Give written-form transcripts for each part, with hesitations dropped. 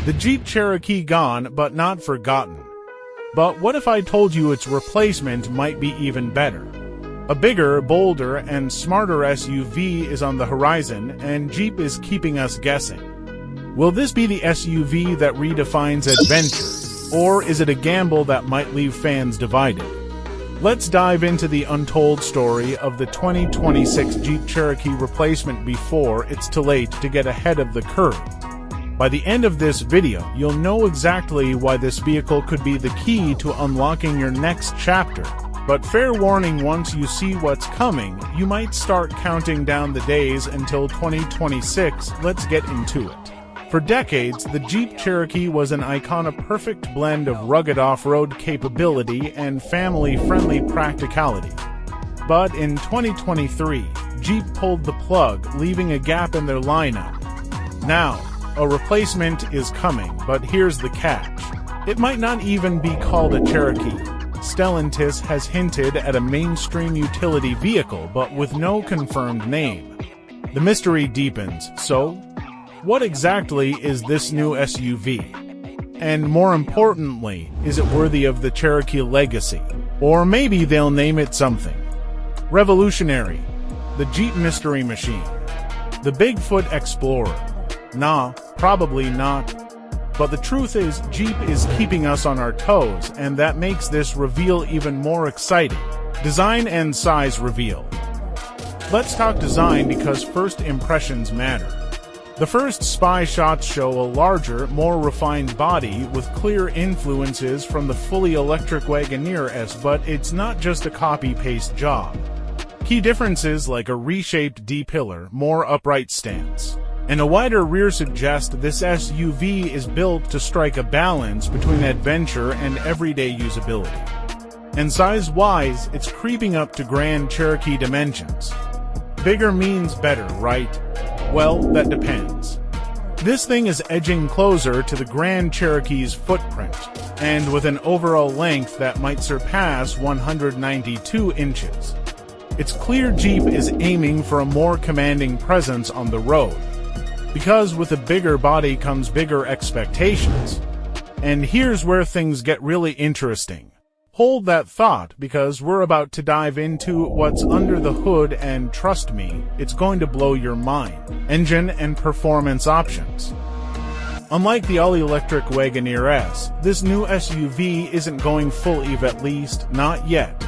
The Jeep Cherokee gone, but not forgotten. But what if I told you its replacement might be even better? A bigger, bolder, and smarter SUV is on the horizon, and Jeep is keeping us guessing. Will this be the SUV that redefines adventure, or is it a gamble that might leave fans divided? Let's dive into the untold story of the 2026 Jeep Cherokee replacement before it's too late to get ahead of the curve. By the end of this video, you'll know exactly why this vehicle could be the key to unlocking your next chapter. But fair warning, once you see what's coming, you might start counting down the days until 2026. Let's get into it. For decades, the Jeep Cherokee was an icon, a perfect blend of rugged off-road capability and family-friendly practicality. But in 2023, Jeep pulled the plug, leaving a gap in their lineup. Now, a replacement is coming, but here's the catch. It might not even be called a Cherokee. Stellantis has hinted at a mainstream utility vehicle, but with no confirmed name. The mystery deepens, so what exactly is this new SUV? And more importantly, is it worthy of the Cherokee legacy? Or maybe they'll name it something revolutionary. The Jeep Mystery Machine. The Bigfoot Explorer. Nah, probably not. But the truth is, Jeep is keeping us on our toes, and that makes this reveal even more exciting. Design and size reveal. Let's talk design because first impressions matter. The first spy shots show a larger, more refined body with clear influences from the fully electric Wagoneer S, but it's not just a copy-paste job. Key differences like a reshaped D-pillar, more upright stance, and a wider rear suggest this SUV is built to strike a balance between adventure and everyday usability. And size-wise, it's creeping up to Grand Cherokee dimensions. Bigger means better, right? Well, that depends. This thing is edging closer to the Grand Cherokee's footprint, and with an overall length that might surpass 192 inches. It's clear Jeep is aiming for a more commanding presence on the road. Because with a bigger body comes bigger expectations. And here's where things get really interesting. Hold that thought, because we're about to dive into what's under the hood, and trust me, it's going to blow your mind. Engine and performance options. Unlike the all-electric Wagoneer S, this new SUV isn't going full EV, at least not yet.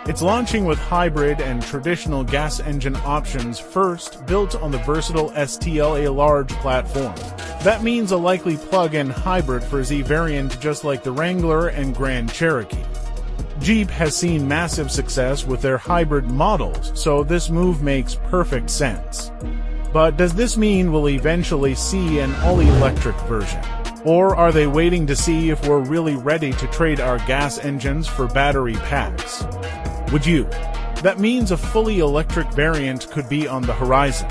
It's launching with hybrid and traditional gas engine options first, built on the versatile STLA large platform. That means a likely plug-in hybrid for Z variant, just like the Wrangler and Grand Cherokee. Jeep has seen massive success with their hybrid models, so this move makes perfect sense. But does this mean we'll eventually see an all-electric version? Or are they waiting to see if we're really ready to trade our gas engines for battery packs? Would you? That means a fully electric variant could be on the horizon.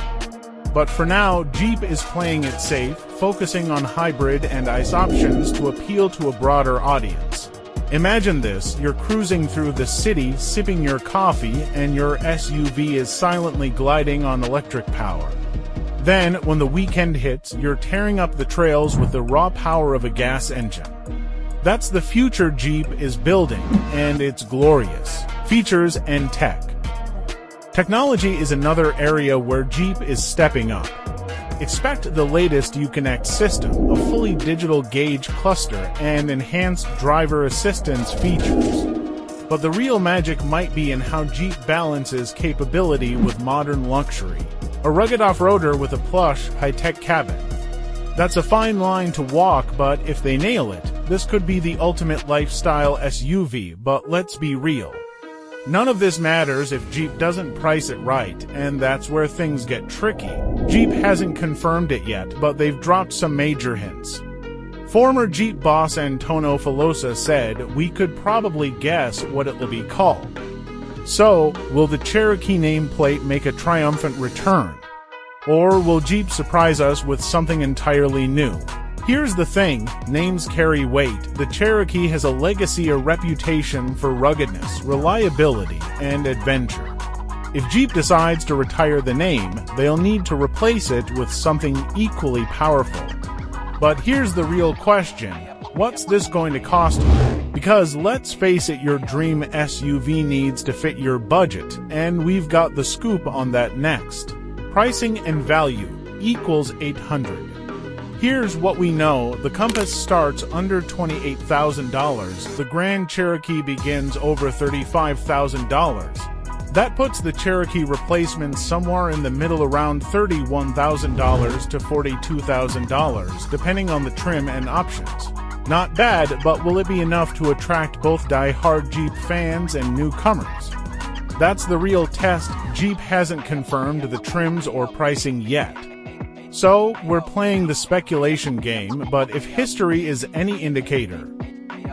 But for now, Jeep is playing it safe, focusing on hybrid and ICE options to appeal to a broader audience. Imagine this: you're cruising through the city, sipping your coffee, and your SUV is silently gliding on electric power. Then, when the weekend hits, you're tearing up the trails with the raw power of a gas engine. That's the future Jeep is building, and it's glorious. Features and tech. Technology is another area where Jeep is stepping up. Expect the latest Uconnect system, a fully digital gauge cluster, and enhanced driver assistance features. But the real magic might be in how Jeep balances capability with modern luxury. A rugged off-roader with a plush, high-tech cabin. That's a fine line to walk, but if they nail it, this could be the ultimate lifestyle SUV. But let's be real. None of this matters if Jeep doesn't price it right, and that's where things get tricky. Jeep hasn't confirmed it yet, but they've dropped some major hints. Former Jeep boss Antonio Filosa said, "We could probably guess what it will be called." So, will the Cherokee nameplate make a triumphant return? Or will Jeep surprise us with something entirely new? Here's the thing, names carry weight. The Cherokee has a legacy, a reputation for ruggedness, reliability, and adventure. If Jeep decides to retire the name, they'll need to replace it with something equally powerful. But here's the real question. What's this going to cost you? Because let's face it, your dream SUV needs to fit your budget, and we've got the scoop on that next. Pricing and value equals $800. Here's what we know. The Compass starts under $28,000. The Grand Cherokee begins over $35,000. That puts the Cherokee replacement somewhere in the middle, around $31,000 to $42,000, depending on the trim and options. Not bad, but will it be enough to attract both die-hard Jeep fans and newcomers? That's the real test. Jeep hasn't confirmed the trims or pricing yet. So, we're playing the speculation game, but if history is any indicator,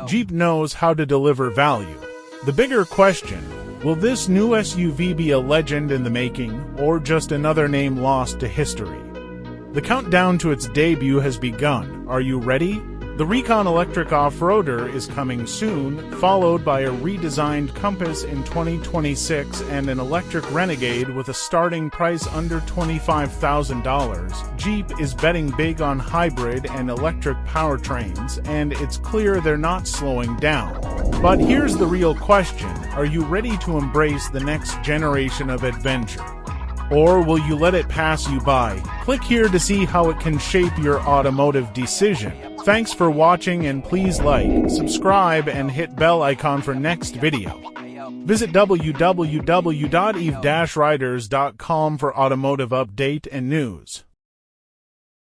Jeep knows how to deliver value. The bigger question: will this new SUV be a legend in the making, or just another name lost to history? The countdown to its debut has begun. Are you ready? The Recon Electric Off-Roader is coming soon, followed by a redesigned Compass in 2026 and an electric Renegade with a starting price under $25,000. Jeep is betting big on hybrid and electric powertrains, and it's clear they're not slowing down. But here's the real question: are you ready to embrace the next generation of adventure? Or will you let it pass you by? Click here to see how it can shape your automotive decision. Thanks for watching, and please like, subscribe, and hit bell icon for next video. Visit www.eve-riders.com for automotive update and news.